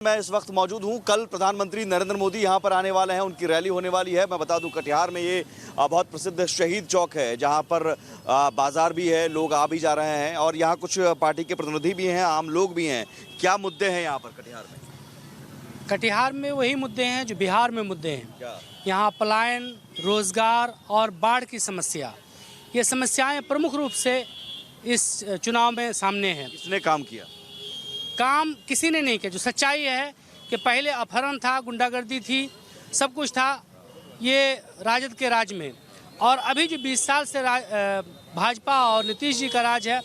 मैं इस वक्त मौजूद हूं। कल प्रधानमंत्री नरेंद्र मोदी यहां पर आने वाले हैं, उनकी रैली होने वाली है। मैं बता दूं कटिहार में ये बहुत प्रसिद्ध शहीद चौक है, जहां पर बाजार भी है, लोग आ भी जा रहे हैं और यहां कुछ पार्टी के प्रतिनिधि भी हैं, आम लोग भी हैं। क्या मुद्दे हैं यहां पर कटिहार में? कटिहार में वही मुद्दे हैं जो बिहार में मुद्दे हैं। क्या? यहाँ पलायन, रोजगार और बाढ़ की समस्या, ये समस्याएं प्रमुख रूप से इस चुनाव में सामने हैं। किसने काम किया? काम किसी ने नहीं किया। जो सच्चाई है कि पहले अपहरण था, गुंडागर्दी थी, सब कुछ था ये राजद के राज में, और अभी जो 20 साल से भाजपा और नीतीश जी का राज है,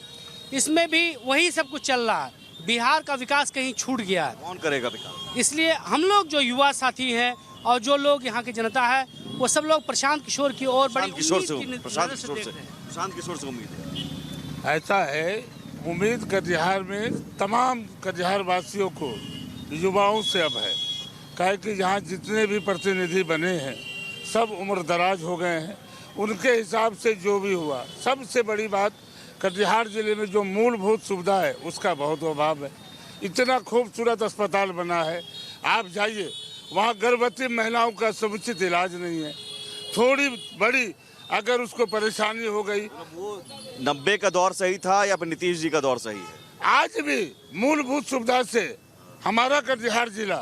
इसमें भी वही सब कुछ चल रहा है। बिहार का विकास कहीं छूट गया है। कौन करेगा विकास? इसलिए हम लोग जो युवा साथी हैं और जो लोग यहाँ की जनता है, वो सब लोग प्रशांत किशोर की ओर बड़ी प्रशांत किशोर से उम्मीद है। ऐसा है, उम्मीद कटिहार में तमाम कटिहार वासियों को, युवाओं से अब है, कहे कि यहाँ जितने भी प्रतिनिधि बने हैं सब उम्र दराज हो गए हैं। उनके हिसाब से जो भी हुआ, सबसे बड़ी बात कटिहार जिले में जो मूलभूत सुविधा है उसका बहुत अभाव है। इतना खूबसूरत अस्पताल बना है, आप जाइए वहाँ गर्भवती महिलाओं का समुचित इलाज नहीं है। थोड़ी बड़ी अगर उसको परेशानी हो गई, वो 90 का दौर सही था या फिर नीतीश जी का दौर सही है? आज भी मूलभूत सुविधा से हमारा कटिहार जिला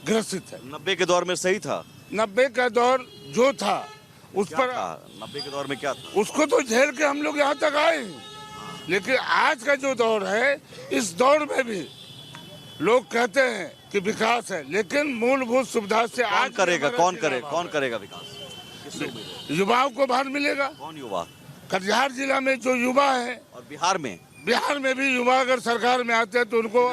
ग्रसित है। 90 के दौर में सही था? 90 का दौर जो था उस पर 90 के दौर में क्या था? उसको तो झेल के हम लोग यहाँ तक आए हैं। लेकिन आज का जो दौर है, इस दौर में भी लोग कहते हैं कि विकास है, लेकिन मूलभूत सुविधा से कौन करेगा? कौन करेगा विकास? युवाओं को बाहर मिलेगा। कौन युवा? कटिहार जिला में जो युवा है, और बिहार में भी युवा अगर सरकार में आते हैं तो उनको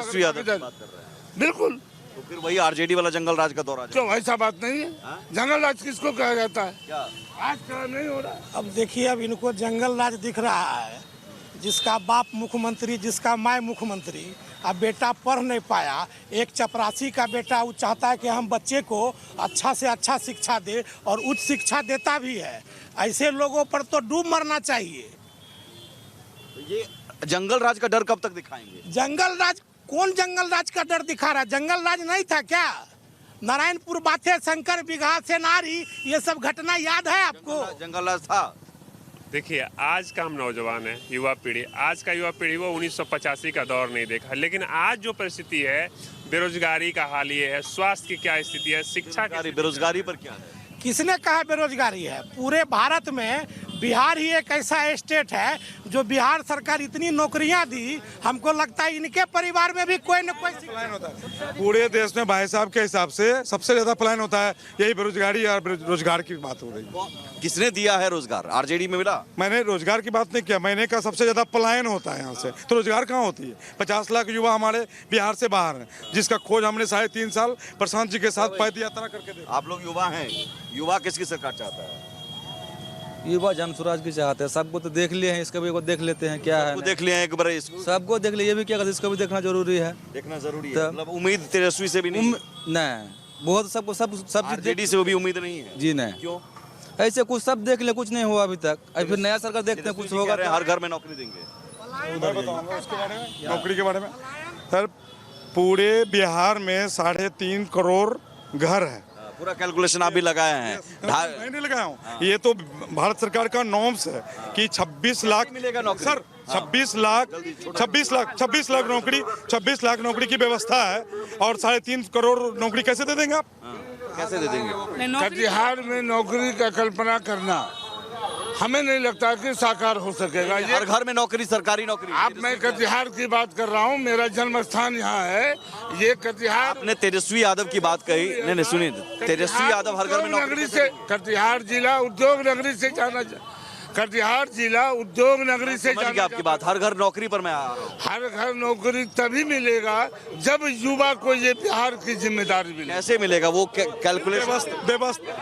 बिल्कुल, तो फिर वही आरजेडी वाला जंगल राज का दौर आ जाएगा। क्यों? ऐसा बात नहीं है। जंगल राज किसको कहा जाता है? क्या आज काम नहीं हो रहा। अब देखिए, अब इनको जंगल राज दिख रहा है। जिसका बाप मुख्यमंत्री, जिसका माय मुख्यमंत्री, अब बेटा पढ़ नहीं पाया। एक चपरासी का बेटा वो चाहता है कि हम बच्चे को अच्छा से अच्छा शिक्षा दे, और उच्च शिक्षा देता भी है। ऐसे लोगों पर तो डूब मरना चाहिए। ये जंगल राज का डर कब तक दिखाएंगे? जंगल राज? कौन जंगल राज का डर दिखा रहा है? जंगल राज नहीं था क्या? नारायणपुर बाथे, शंकर बिगहा से नारी, ये सब घटना याद है आपको? जंगल राज था। देखिए, आज का हम नौजवान है, युवा पीढ़ी, आज का युवा पीढ़ी वो 1985 का दौर नहीं देखा। लेकिन आज जो परिस्थिति है, बेरोजगारी का हाल ये है, स्वास्थ्य की क्या स्थिति है, शिक्षा की बेरोजगारी पर क्या है? किसने कहा बेरोजगारी है? पूरे भारत में बिहार ही एक ऐसा स्टेट है जो बिहार सरकार इतनी नौकरियां दी, हमको लगता है इनके परिवार में भी कोई न कोई पलायन होता है। पूरे देश में भाई साहब के हिसाब से सबसे ज्यादा पलायन होता है, यही बेरोजगारी और रोजगार की बात हो रही। किसने दिया है रोजगार? आरजेडी में मिला? मैंने रोजगार की बात नहीं किया, मैंने कहा सबसे ज्यादा पलायन होता है यहाँ से, तो रोजगार कहाँ होती है? 50 लाख युवा हमारे बिहार से बाहर हैं, जिसका खोज हमने 3.5 साल प्रशांत जी के साथ पद यात्रा करके देखा। आप लोग युवा हैं, युवा किसकी सरकार चाहता है? युवा जन स्वराज की चाहते हैं। सबको तो देख लिए हैं, इसका भी देख लेते हैं क्या है। देख लिया एक बार, सबको देख लिए, ये भी क्या कहते हैं, इसको भी देखना जरूरी है। देखना जरूरी है। मतलब उम्मीद तेजस्वी से भी नहीं? नहीं, बहुत सबको सब आरजेडी से भी उम्मीद नहीं है जी? नहीं। क्यों? ऐसे कुछ सब देख ले, कुछ नहीं हुआ अभी तक। अभी फिर नया सरकार देखते हैं, कुछ होगा। हर घर में नौकरी देंगे। मैं बताऊंगा उसके बारे में, नौकरी के बारे में। सर, पूरे बिहार में 3.5 करोड़ घर है। पूरा कैलकुलेशन आप भी लगाए हैं? मैं नहीं लगाया हूँ, ये तो भारत सरकार का नॉर्म्स है कि 26 लाख मिलेगा नौकरी। सर 26 लाख नौकरी की व्यवस्था है, और 3.5 करोड़ नौकरी कैसे दे देंगे आप? कैसे दे देंगे? कटिहार में नौकरी का कल्पना करना हमें नहीं लगता कि साकार हो सकेगा। हर घर में नौकरी, सरकारी नौकरी। आप, मैं कटिहार की बात कर रहा हूँ, मेरा जन्म स्थान यहाँ है। ये कटिहार, आपने तेजस्वी यादव की बात कही, नहीं सुनिए, तेजस्वी यादव हर घर में नौकरी से, कटिहार जिला उद्योग नगरी से जाना, कटिहार जिला उद्योग नगरी से जाना। आपकी बात, हर घर नौकरी पर मैं आ रहा हूँ। हर घर नौकरी तभी मिलेगा जब युवा को ये बिहार की जिम्मेदारी मिले। कैसे मिलेगा? वो कैलकुलेशन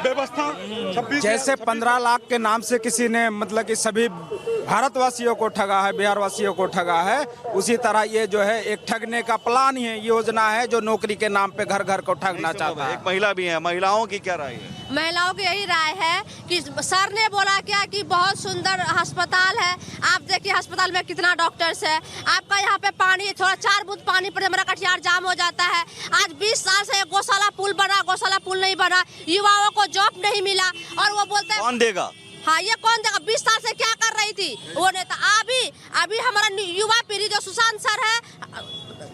व्यवस्था जैसे 15 लाख के नाम से किसी ने मतलब कि सभी भारतवासियों को ठगा है, बिहार वासियों को ठगा है, उसी तरह ये जो है एक ठगने का प्लान ही है, योजना है जो नौकरी के नाम पे घर घर को ठगना चाहता है। एक महिला भी है, महिलाओं की क्या राय है? महिलाओं की यही राय है कि सर ने बोला क्या कि बहुत सुंदर अस्पताल है। आप देखिए अस्पताल में कितना डॉक्टर्स है। आपका यहाँ पे पानी थोड़ा 4 बूंद पानी पर हमारा कटिहार जाम हो जाता है। आज 20 साल से गौशाला पुल बना, गौशाला पुल नहीं बना, युवाओं को जॉब नहीं मिला और वो बोलते हैं कौन देगा? हाँ, ये कौन देगा? 20 साल से क्या कर रही थी वो नेता? अभी हमारा युवा पीढ़ी जो सुशांत सर है,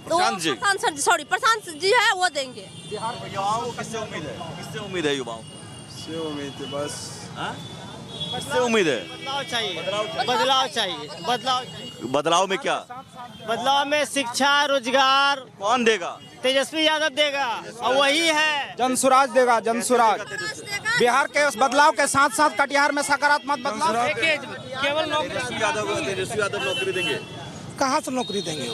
प्रशांत जी है, वो देंगे। युवाओं को किससे उम्मीद है? किससे उम्मीद है युवाओं से उम्मीद है बस। किससे उम्मीद है? बदलाव बदलाव में क्या? बदलाव में शिक्षा, रोजगार कौन देगा? तेजस्वी यादव देगा और वही है। जनसुराज देगा, जनसुराज। बिहार के उस बदलाव के साथ साथ कटिहार में सकारात्मक बदलाव। केवल तेजस्वी यादव नौकरी देंगे? कहाँ से नौकरी देंगे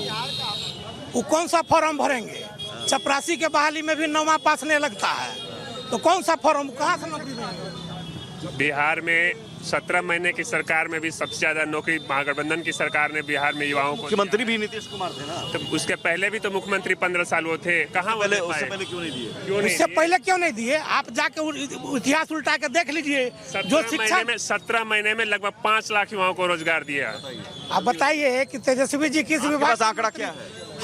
वो कौन सा फॉर्म भरेंगे? चपरासी के बहाली में भी 9वां पास नहीं लगता है, तो कौन सा फॉर्म कहाँ से नौकरी देंगे? बिहार में 17 महीने की सरकार में भी सबसे ज्यादा नौकरी महागठबंधन की सरकार ने बिहार में युवाओं को। मुख्यमंत्री भी नीतीश कुमार थे ना, तो उसके पहले भी तो मुख्यमंत्री 15 साल वो थे। कहाँ पहले? उससे पहले क्यों नहीं दिए? उससे पहले क्यों नहीं दिए? आप जाके इतिहास उल्टा के देख लीजिए। जो शिक्षा में 17 महीने में लगभग 5 लाख युवाओं को रोजगार दिया। आप बताइए कि तेजस्वी जी किस विभाग? आंकड़ा क्या है?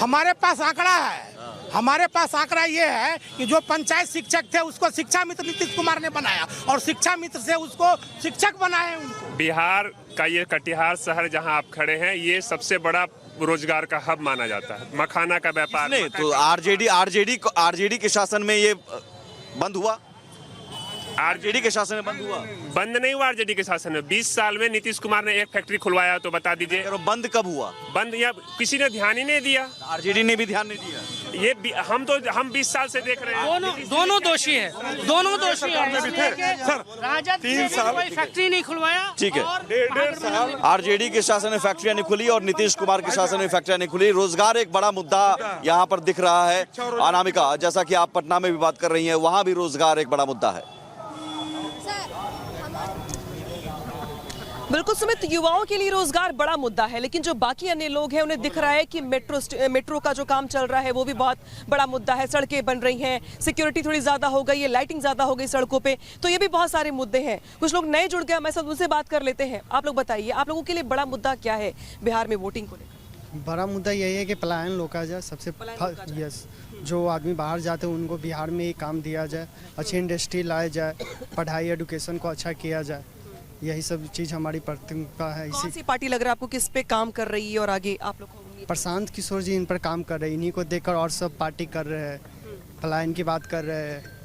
हमारे पास आंकड़ा है। हमारे पास आंकड़ा ये है कि जो पंचायत शिक्षक थे उसको शिक्षा मित्र नीतीश कुमार ने बनाया और शिक्षा मित्र से उसको शिक्षक बनाए उनको। बिहार का ये कटिहार शहर जहां आप खड़े हैं, ये सबसे बड़ा रोजगार का हब माना जाता है। मखाना का व्यापार नहीं तो आरजेडी के शासन में ये बंद हुआ? आरजेडी के शासन में बंद हुआ? बंद नहीं हुआ आरजेडी के शासन में। 20 साल में नीतीश कुमार ने एक फैक्ट्री खुलवाया, तो बता दीजिए बंद कब हुआ? बंद या किसी ने ध्यान ही नहीं दिया। आरजेडी ने भी ध्यान नहीं दिया। ये हम 20 साल से देख रहे हैं। दोनों दोषी है, दोनों दोषी है। राजद 3 साल कोई फैक्ट्री नहीं खुलवाया। ठीक है, डेढ़ साल आरजेडी के शासन में फैक्ट्रियां नहीं खुली और नीतीश कुमार के शासन में फैक्ट्रियां नहीं खुली। रोजगार एक बड़ा मुद्दा यहाँ पर दिख रहा है। अनामिका, जैसा कि आप पटना में भी बात कर रही हैं, वहाँ भी रोजगार एक बड़ा मुद्दा है। बिल्कुल सुमित, युवाओं के लिए रोजगार बड़ा मुद्दा है, लेकिन जो बाकी अन्य लोग हैं उन्हें दिख रहा है कि मेट्रो का जो काम चल रहा है वो भी बहुत बड़ा मुद्दा है। सड़कें बन रही हैं, सिक्योरिटी थोड़ी ज्यादा हो गई है, लाइटिंग ज्यादा हो गई सड़कों पे, तो ये भी बहुत सारे मुद्दे हैं। कुछ लोग नए जुड़ गए, हमारे साथ उनसे बात कर लेते हैं। आप लोग बताइए, आप लोगों के लिए बड़ा मुद्दा क्या है बिहार में वोटिंग को लेकर? बड़ा मुद्दा यही है कि पलायन रोका जाए। सबसे यस, जो आदमी बाहर जाते हैं उनको बिहार में ही काम दिया जाए, अच्छी इंडस्ट्री लाया जाए, पढ़ाई एजुकेशन को अच्छा किया जाए। यही सब चीज़ हमारी प्राथमिकता है। कौन सी पार्टी लग रहा है आपको किस पे काम कर रही है और आगे आप लोग? प्रशांत किशोर जी इन पर काम कर रहे हैं, इन्हीं को देखकर और सब पार्टी कर रहे हैं, पलायन की बात कर रहे हैं।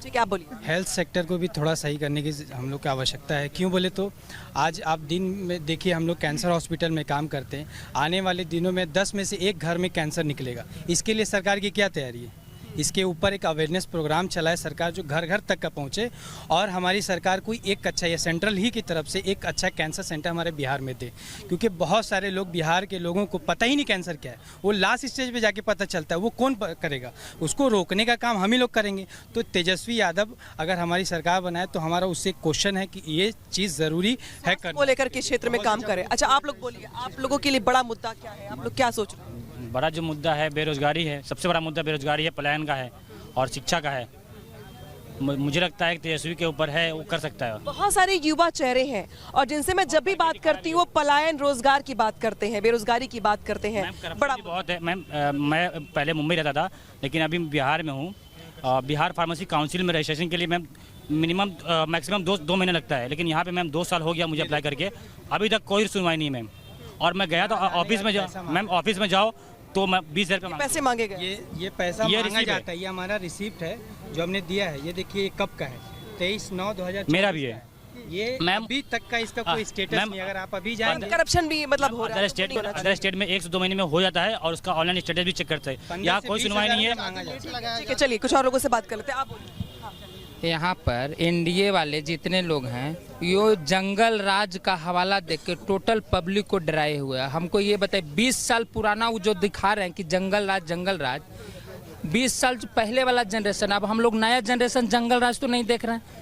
ठीक है, आप बोलिए। हेल्थ सेक्टर को भी थोड़ा सही करने की हम लोग की आवश्यकता है। क्यों बोले तो आज आप दिन में देखिए, हम लोग कैंसर हॉस्पिटल में काम करते हैं। आने वाले दिनों में 10 में से 1 घर में कैंसर निकलेगा। इसके लिए सरकार की क्या तैयारी है? इसके ऊपर एक अवेयरनेस प्रोग्राम चलाए सरकार, जो घर घर तक का पहुँचे, और हमारी सरकार कोई एक अच्छा, या सेंट्रल ही की तरफ से एक अच्छा कैंसर सेंटर हमारे बिहार में दे। क्योंकि बहुत सारे लोग, बिहार के लोगों को पता ही नहीं कैंसर क्या है। वो लास्ट स्टेज पे जाके पता चलता है। वो कौन करेगा? उसको रोकने का काम हम ही लोग करेंगे। तो तेजस्वी यादव अगर हमारी सरकार बनाए तो हमारा उससे क्वेश्चन है कि ये चीज़ ज़रूरी है वो लेकर के क्षेत्र में काम करें। अच्छा, आप लोग बोलिए, आप लोगों के लिए बड़ा मुद्दा क्या है? आप लोग क्या सोच रहे हैं? बड़ा जो मुद्दा है बेरोजगारी है। सबसे बड़ा मुद्दा बेरोजगारी है, पलायन का है और शिक्षा का है। मुझे लगता है कि तेजस्वी के ऊपर है, वो कर सकता है। बहुत सारे युवा चेहरे हैं और जिनसे मैं जब भी बात करती हूँ वो पलायन, रोजगार की बात करते हैं, बेरोजगारी की बात करते हैं। बड़ा बहुत है मैम। मैं पहले मुंबई रहता था, लेकिन अभी बिहार में हूँ। बिहार फार्मेसी काउंसिल में रजिस्ट्रेशन के लिए मैम मिनिमम मैक्सिमम 2 महीने लगता है, लेकिन यहाँ पे मैम 2 साल हो गया मुझे अप्लाई करके, अभी तक कोई सुनवाई नहीं मैम। और मैं गया तो ऑफिस में जाओ मैम, ऑफिस में जाओ तो मैं 20,000 पैसे मांगे गए। ये पैसा मांगा जाता है। ये हमारा रिसिप्ट है जो हमने दिया है। ये देखिए, ये कब का है? 23/9/2024। मेरा भी है ये मैम। अभी तक का इसका कोई स्टेटस नहीं। अगर आप अभी जाएंगे, करप्शन भी मतलब हो रहा है। अदर स्टेट में 1 से 2 महीने में हो जाता है और उसका ऑनलाइन स्टेटस भी चेक करते हैं। यहाँ कोई सुनवाई नहीं है। ठीक है, चलिए कुछ और लोगों से बात कर लेते हैं। आप बोलिए। यहाँ पर एनडीए वाले जितने लोग हैं, यो जंगल राज का हवाला देख के टोटल पब्लिक को डराए हुए हैं। हमको ये बताइए, 20 साल पुराना वो जो दिखा रहे हैं कि जंगल राज 20 साल पहले वाला जनरेशन, अब हम लोग नया जनरेशन जंगल राज तो नहीं देख रहे हैं।